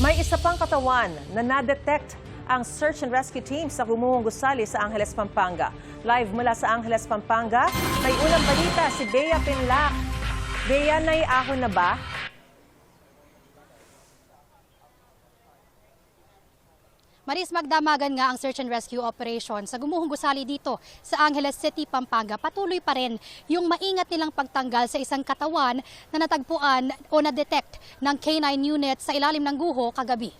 May isa pang katawan na na-detect ang search and rescue team sa Gumuhong Gusali sa Angeles, Pampanga. Live mula sa Angeles, Pampanga, may unang balita si Bea Pinlac. Bea, naiahon na ba? Maris, magdamagan nga ang search and rescue operation sa Gumuhong Gusali dito sa Angeles City, Pampanga. Patuloy pa rin yung maingat nilang pagtanggal sa isang katawan na natagpuan o na-detect ng K9 unit sa ilalim ng guho kagabi.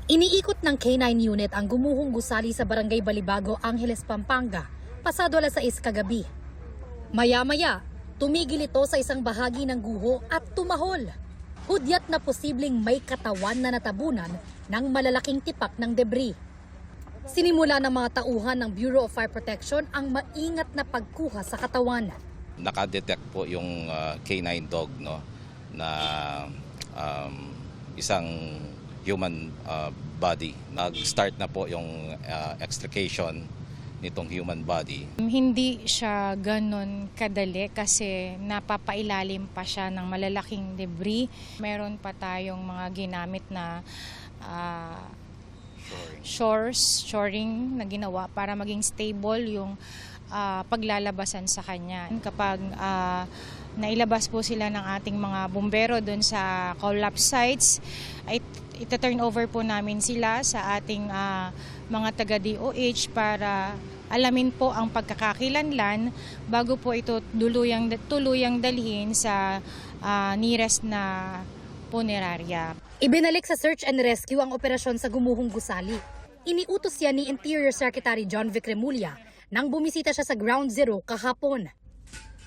Iniikot ng K9 unit ang Gumuhong Gusali sa Barangay Balibago, Angeles, Pampanga, pasado alas 6 kagabi. Maya-maya, tumigil ito sa isang bahagi ng guho at tumahol. Hudyat na posibleng may katawan na natabunan ng malalaking tipak ng debris. Sinimula ng mga tauhan ng Bureau of Fire Protection ang maingat na pagkuha sa katawan. Nakadetect po yung K9 dog, no, na isang human body. Nag-start na po yung extrication nitong human body. Hindi siya ganon kadali kasi napapailalim pa siya ng malalaking debris. Meron pa tayong mga ginamit na shoring na ginawa para maging stable yung paglalabasan sa kanya. Kapag nailabas po sila ng ating mga bumbero doon sa collapse sites, ay ita-turn over po namin sila sa ating mga taga-DOH para alamin po ang pagkakakilanlan bago po ito tuluyang dalhin sa nearest na punerarya. Ibinalik sa search and rescue ang operasyon sa Gumuhong Gusali. Iniutos yan ni Interior Secretary John Vic Remulla nang bumisita siya sa Ground Zero kahapon.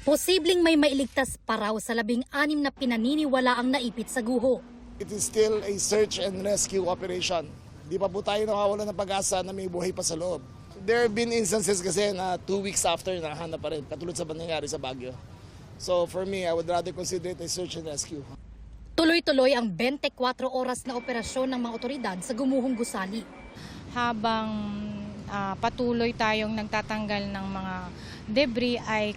Posibleng may mailigtas pa raw sa 16 na pinaniniwala ang naipit sa guho. It is still a search and rescue operation. Di pa po tayo nawawala ng pag-asa na may buhay pa sa loob. There have been instances kasi na 2 weeks after nahanap pa rin, katulad sa nangyari sa Baguio. So for me, I would rather consider it a search and rescue. Tuloy-tuloy ang 24 oras na operasyon ng mga otoridad sa Gumuhong Gusali. Habang patuloy tayong nagtatanggal ng mga debris ay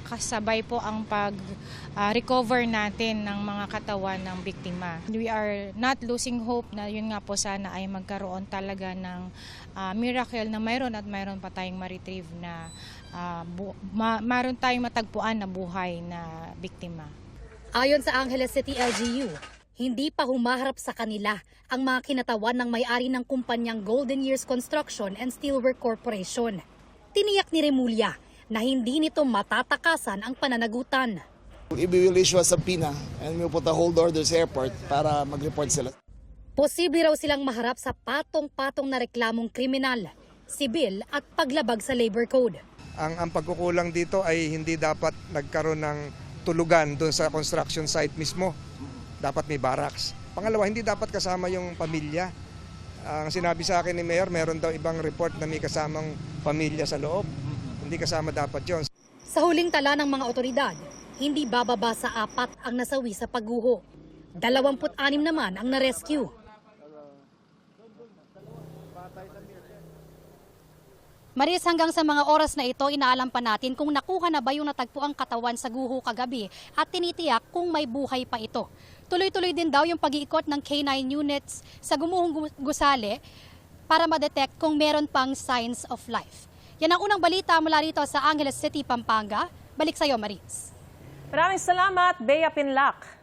kasabay po ang pag-recover natin ng mga katawan ng biktima. We are not losing hope na yun nga po sana ay magkaroon talaga ng miracle na mayroon pa tayong ma-retrieve na mayroon tayong matagpuan na buhay na biktima. Ayon sa Angeles City LGU, hindi pa humaharap sa kanila ang mga kinatawan ng may-ari ng kumpanyang Golden Years Construction and Steelwork Corporation. Tiniyak ni Remulla na hindi nito matatakasan ang pananagutan. We will issue a subpoena and we will put a hold order sa airport para mag-report sila. Posible raw silang maharap sa patong-patong na reklamong kriminal, sibil at paglabag sa labor code. Ang pagkukulang dito ay hindi dapat nagkaroon ng tulugan doon sa construction site mismo. Dapat may barracks. Pangalawa, hindi dapat kasama yung pamilya. Ang sinabi sa akin ni Mayor, meron daw ibang report na may kasamang pamilya sa loob. Hindi kasama dapat yon. Sa huling tala ng mga otoridad, hindi bababa sa 4 ang nasawi sa pagguho. 26 naman ang na-rescue. Maris, hanggang sa mga oras na ito, inaalam pa natin kung nakuha na ba yung natagpuang katawan sa guho kagabi at tinitiyak kung may buhay pa ito. Tuloy-tuloy din daw yung pag-iikot ng K9 units sa Gumuhong Gusali para ma-detect kung meron pang signs of life. Yan ang unang balita mula rito sa Angeles City, Pampanga. Balik sa iyo, Maris. Maraming salamat, Bea Pinlac.